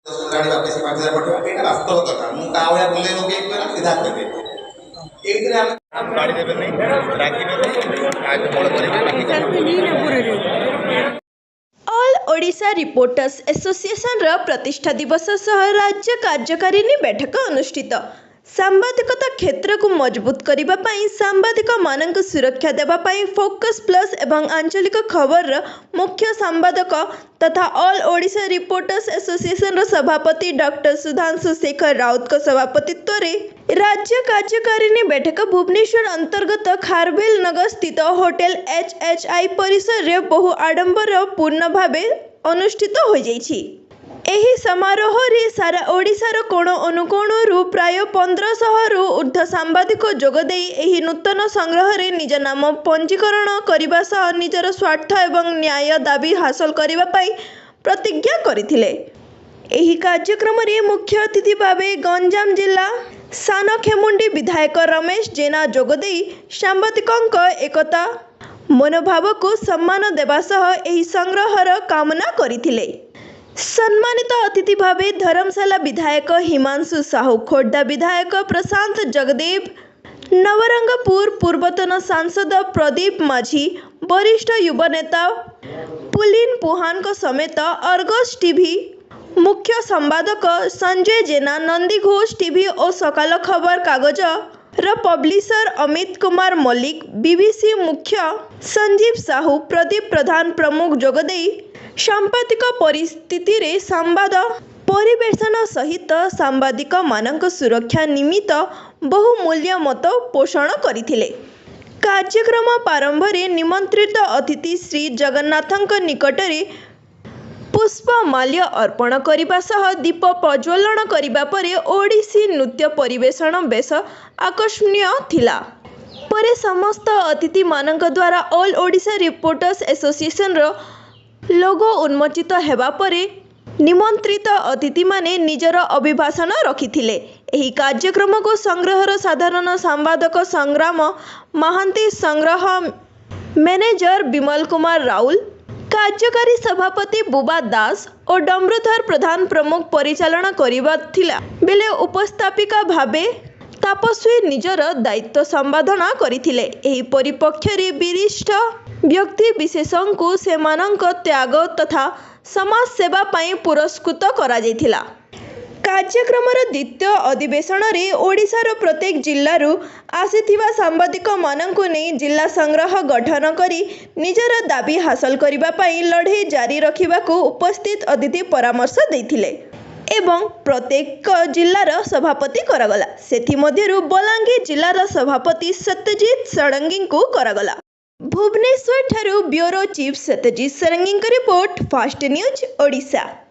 गाड़ी वापस 5,000 पठवा एटा वास्तव कथा मु कावया बोले लोग एक बेला सीधा करबे एक दिन हम गाड़ी देबे नहीं राखिबे नहीं आज मोड़ करिवे ऑल ओडिशा रिपोर्टर्स एसोसिएशन रा प्रतिष्ठा दिवस सह राज्य कार्यकारिणी बैठक अनुष्ठित। सांबादिकता क्षेत्र को मजबूत करने पाई सांबादिक मानक सुरक्षा देवा पाई फोकस प्लस एवं आंचलिक खबर मुख्य संपादक तथा ऑल ओडिशा रिपोर्टर्स एसोसिएशन सभापति डॉक्टर सुधांशु शेखर राउत सभापतित्व रे राज्य कार्यकारिणी बैठक भुवनेश्वर अंतर्गत खारबेल नगर स्थित होटेल HHI परिसर रे बहु आडंबर पूर्ण भावे अनुष्ठित हो जाइछि। एही समारोह रे सारा ओडिशार कोण अनुकोणरू प्राय 1500 रु ऊर्ध्व सांबादिक जोगदे एही नूतन संग्रह रे निज नाम पंजीकरण करने सह निजर स्वार्थ एवं न्याय दाबी हासिल करने पाई प्रतिज्ञा करथिले। एही कार्यक्रम रे मुख्य अतिथि भावे गंजाम जिला सानखेमुंडी विधायक रमेश जेना जोगदे सांबादिकंक एकता मनोभाव को सम्मान देवा सह एही संग्रहर कामना करथिले। सम्मानित अतिथि भावे धर्मशाला विधायक हिमांशु साहू, खोर्धा विधायक प्रशांत जगदेव, नवरंगपुर पूर्वतन सांसद प्रदीप माझी, वरिष्ठ युवा नेता पुलिन पुहान समेत अर्गस टीवी मुख्य संपादक संजय जेना, नंदी घोष टीवी और सकाल खबर कागज र पब्लिशर अमित कुमार मल्लिक, बीबीसी मुख्य संजीव साहू, प्रदीप प्रधान प्रमुख जोगदे सांपादिक परिस्थिति रे संवाद परिवेशन सहित सांबादिक मानक सुरक्षा निमित्त बहुमूल्य मत पोषण करथिले। कार्यक्रम प्रारंभ रे निमंत्रित अतिथि श्री जगन्नाथंक निकटरे पुष्पमाल्य अर्पण करिबा सह दीप प्रज्वलन करिबा परे ओडिसी नृत्य परिवेषण बेस आकर्षणीय थिला। परे समस्त अतिथि मानक द्वारा ऑल ओडिशा रिपोर्टर्स एसोसिएशन रो लोगो उन्मोचित हेबा परे निमंत्रित अतिथि माने निजर अभिभाषण रखिथिले। एही कार्यक्रम को संग्रहर साधारण संपादक संग्राम महांती, संग्रह मैनेजर विमल कुमार राउल, कार्यकारी सभापति बुबा दास और डम्रुधर प्रधान प्रमुख परिचालन करिबा थिला बेले उपस्थापिका भावे तापस्वी निजर दायित्व संपादना करिथिले। एही परिपक्ष रे विशिष्ट व्यक्ति विशेषों को सेमानंक त्याग तथा समाज सेवा पाई पुरस्कृत करा जायथिला। कार्यक्रमर द्वितीय अधिवेशन रे ओडिशार प्रत्येक जिल्लारू आसीथिबा सांबादिक मानंकु नै जिला संग्रह गठन करी निजर दाबी हासिल करिबा पाई लड़े जारी रखिबाकू उपस्थित अतिथि परामर्श दैथिले एवं प्रत्येक जिल्लार सभापति करागला। सेथि मध्यरु बलांगीर जिल्लार सभापति सत्यजित षडंगी को करागला। भुवनेश्वर ठारू bureau chief Satyajit Sadangi report fast news Odisha.